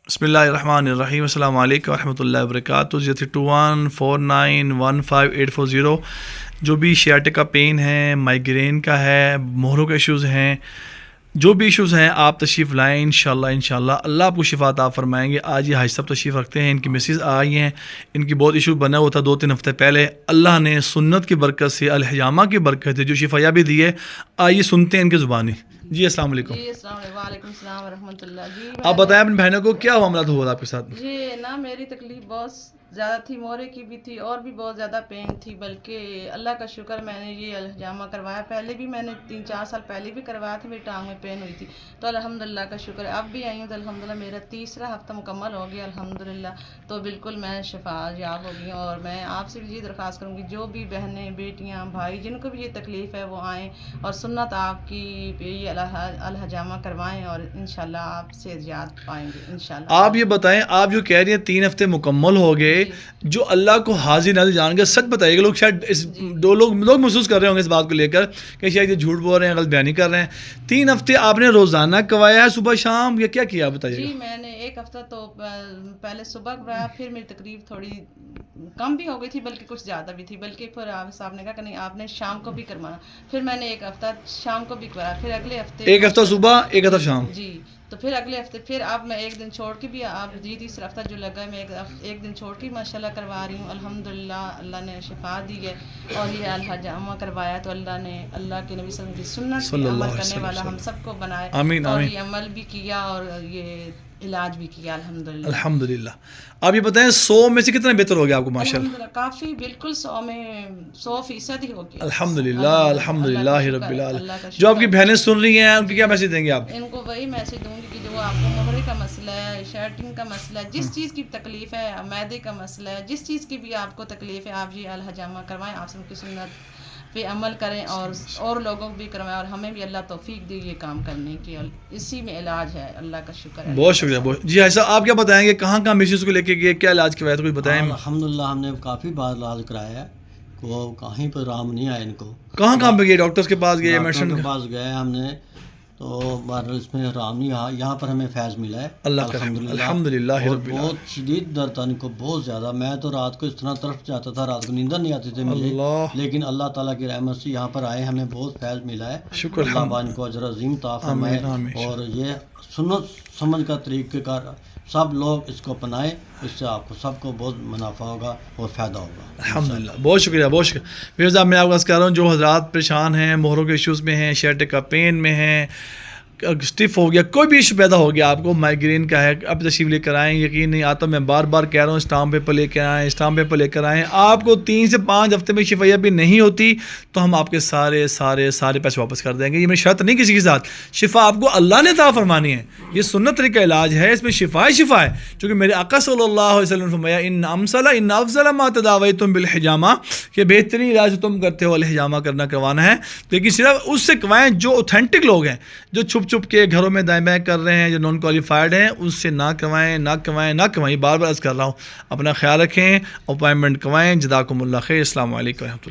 بسم اللہ الرحمن الرحیم. السلام علیکم ورحمۃ اللہ وبرکاتہ. 03149158840 جو بھی شیاٹک کا پین ہے, مائیگرین کا ہے, مہروں کے ایشوز ہیں, جو بھی ایشوز ہیں آپ تشریف لائیں. انشاءاللہ اللہ آپ کو شفا عطا فرمائیں گے. آج یہ حاج صاحب تشریف رکھتے ہیں, ان کی مسز آئی ہیں, ان کی بہت ایشو بنا ہوا تھا 2-3 ہفتے پہلے. اللہ نے سنت کی برکت سے, الحجامہ کی برکت سے جو شفا یابی دی ہے, آئیے سنتے ہیں ان کی زبانی. جی السلام علیکم. جی السلام علیکم. وعلیکم السلام ورحمۃ اللہ. جی آپ بتائیں اپنی بہنوں کو کیا معاملات ہوا تھا آپ کے ساتھ؟ جی نا, میری تکلیف بہت زیادہ تھی, مورے کی بھی تھی اور بھی بہت زیادہ پین تھی, بلکہ اللہ کا شکر میں نے یہ الحجامہ کروایا. پہلے بھی میں نے 3-4 سال پہلے بھی کروایا تھا, میری ٹانگ میں پین ہوئی تھی, تو الحمدللہ کا شکر ہے اب بھی آئی ہوں تو الحمدللہ میرا 3را ہفتہ مکمل ہو گیا الحمدللہ. تو بالکل میں شفا یاب ہو گئی ہوں. اور میں آپ سے بھی یہ درخواست کروں گی جو بھی بہنیں, بیٹیاں, بھائی جن کو بھی یہ تکلیف ہے وہ آئیں اور سنت آپ کی یہ الحجامہ کروائیں اور انشاءاللہ آپ سے زیادت پائیں گے انشاءاللہ. آپ یہ بتائیں, آپ جو کہہ رہی ہیں 3 ہفتے مکمل ہو گئے, جو اللہ کو حاضر ناظر جان گے, سچ بتائیے گا. لوگ شاید لوگ محسوس کر رہے ہوں گے اس بات کو لے کر کہ شاید یہ جھوٹ بول رہے ہیں, غلط بیانی کر رہے ہیں. 3 ہفتے آپ نے روزانہ کروایا ہے صبح شام یا کیا کیا بتائیے؟ جی میں نے 1 ہفتہ تو پہلے صبح کرایا, پھر میری تکلیف تھوڑی کم بھی ہو گئی تھی بلکہ کچھ زیادہ بھی تھی, بلکہ پھر آپ صاحب نے کہا کہ نہیں آپ نے شام کو بھی کروانا. پھر میں نے 1 ہفتہ شام کو بھی کرایا, پھر اگلے ہفتے 1 ہفتہ صبح 1 ہفتہ شام. جی تو پھر اگلے ہفتے پھر اب میں 1 دن چھوڑ کے بھی, آپ جی 3 ہفتہ جو لگا ہے میں 1 دن چھوڑ کے ماشاءاللہ کروا رہی ہوں. الحمدللہ اللہ نے شفا دی ہے اور یہ الحجامہ کروایا تو اللہ نے, اللہ کے نبی صلی اللہ علیہ وسلم کی سنت پہ عمل کرنے والا ہم سب کو بنائے. آمین اور آمین. یہ عمل بھی کیا اور یہ علاج بھی کیا الحمدللہ. الحمدللہ. آپ یہ بتائیں 100 میں سے کتنا بہتر ہو گیا آپ کو ماشاءاللہ؟ الحمدللہ کافی, بالکل 100 میں 100% ہی ہو گیا الحمدللہ الحمدللہ رب العالمین. اللہ کا جو آپ کی شکر. بہنیں سن رہی ہیں ان کو کیا میسج دیں گے آپ؟ ان کو وہی میسج دوں گی کہ جو آپ کو مہرے کا مسئلہ ہے, شرٹنگ کا مسئلہ ہے, جس چیز کی تکلیف ہے, معدے کا مسئلہ ہے, جس چیز کی بھی آپ کو تکلیف ہے, آپ یہ الحجامہ کروائیں, آپ سب کی سنت پہ عمل کریں اور لوگوں کو بھی کروائیں, اور ہمیں بھی اللہ توفیق دے یہ کام کرنے کی, اور اسی میں علاج ہے. اللہ کا شکر ہے. بہت شکریہ. بہت جی ایسا آپ کیا بتائیں گے, کہاں کہاں مسز کو لے کے گئے, کیا علاج کروایا تھا, کچھ بتائیں. الحمدللہ ہم نے کافی بار علاج کرایا ہے, وہ کہیں پہ آرام نہیں آیا ان کو. کہاں پہ گئے, ڈاکٹرز کے پاس گئے, میڈیسن کے پاس گئے ہم نے, تو بہرحال اس میں آرام نہیں آیا. یہاں پر ہمیں فیض ملا ہے اللہ کا الحمدللہ. اور بہت شدید درد تھا ان کو, بہت زیادہ. میں تو رات کو اس طرح طرف جاتا تھا, رات کو نیندر نہیں آتی تھی مجھے, لیکن اللہ تعالیٰ کی رحمت سے یہاں پر آئے ہمیں بہت فیض ملا ہے. شکر اللہ ان کو اجر عظیم عطا فرمائے. اور یہ سنت سمجھ کا طریقہ کار سب لوگ اس کو اپنائیں, اس سے آپ کو سب کو بہت منافع ہوگا اور فائدہ ہوگا الحمدللہ. بہت شکریہ بہت شکریہ. پھر صاحب میں آپ کو کہہ رہا ہوں, جو حضرات پریشان ہیں, مہروں کے ایشوز میں ہیں, شیاٹک کا پین میں ہیں, اسٹف ہو گیا, کوئی بھی ایشو پیدا ہو گیا آپ کو, مائیگرین کا ہے, اب تشریف لے کر آئیں. یقین نہیں آتا, میں بار بار کہہ رہا ہوں, اسٹامپ پیپر لے کے آئیں, اسٹامپ پیپر لے کر آئیں. آپ کو 3 سے 5 ہفتے میں شفا یابی نہیں ہوتی تو ہم آپ کے سارے پیسے واپس کر دیں گے. یہ میری شرط نہیں کسی کے ساتھ. شفا آپ کو اللہ نے عطا فرمانی ہے, یہ سنت طریقہ علاج ہے, اس میں شفا ہے. کیونکہ میرے آقا صلی اللہ علیہ وسلم نے فرمایا ان افضل ما تداویتم بالحجامہ, کہ بہترین علاج تم کرتے ہو الحجامہ کروانا ہے. لیکن صرف اس سے کروائیں جو اوتھینٹک لوگ ہیں, جو چھپ کے گھروں میں دائیں بائیں کر رہے ہیں, جو نان کوالیفائڈ ہیں, اس سے نہ کروائیں. بار بار عرض کر رہا ہوں, اپنا خیال رکھیں, اپائنٹمنٹ کروائیں. جزاکم اللہ خیر. السلام علیکم ورحمۃ اللہ.